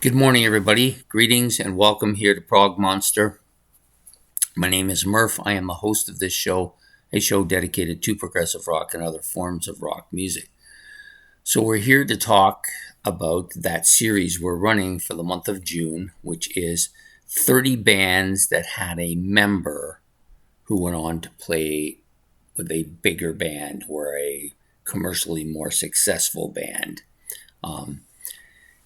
Good morning, everybody. Greetings and welcome here to Prog Monster. My name is Murph. I am a host of this show, a show dedicated to progressive rock and other forms of rock music. So, we're here to talk about that series we're running for the month of June, which is 30 bands that had a member who went on to play with a bigger band or a commercially more successful band.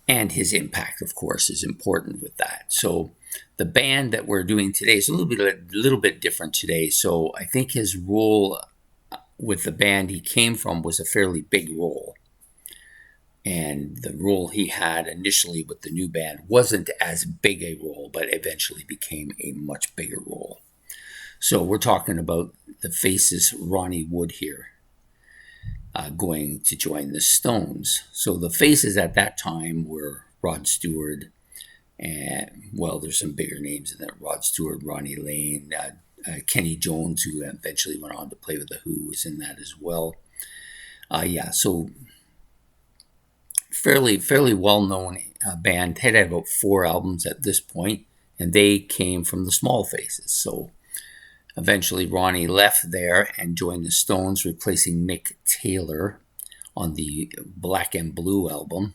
And his impact, of course, is important with that. So the band that we're doing today is a little bit different today. So I think his role with the band he came from was a fairly big role. And the role he had initially with the new band wasn't as big a role, but eventually became a much bigger role. So we're talking about the Faces' Ronnie Wood here. Going to join the Stones. So the Faces at that time were Rod Stewart, and there's some bigger names in there: Rod Stewart, Ronnie Lane, Kenny Jones, who eventually went on to play with the Who, was in that as well. So fairly well-known band. Had about 4 albums at this point, and they came from the Small Faces. So eventually, Ronnie left there and joined the Stones, replacing Mick Taylor on the Black and Blue album,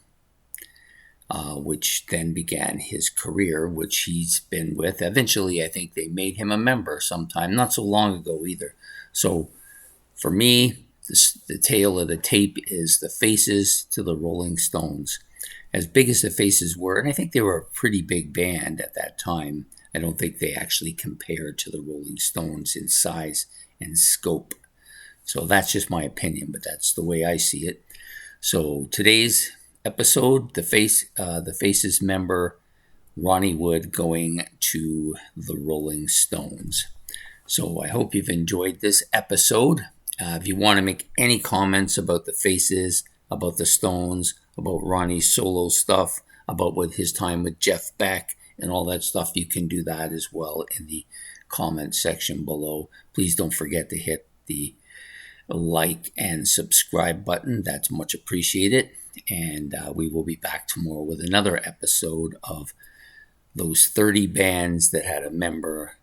which then began his career, which he's been with. Eventually, I think they made him a member sometime, not so long ago either. So for me, the tale of the tape is the Faces to the Rolling Stones. As big as the Faces were, and I think they were a pretty big band at that time, I don't think they actually compared to the Rolling Stones in size and scope. So that's just my opinion, but that's the way I see it. So today's episode, the Faces member Ronnie Wood going to the Rolling Stones. So I hope you've enjoyed this episode. If you want to make any comments about the Faces, about the Stones, about Ronnie's solo stuff, about with his time with Jeff Beck, and all that stuff, you can do that as well in the comment section below. Please don't forget to hit the like and subscribe button. That's much appreciated. And we will be back tomorrow with another episode of those 30 bands that had a member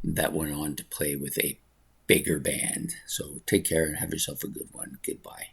that went on to play with a bigger band. So take care and have yourself a good one. Goodbye.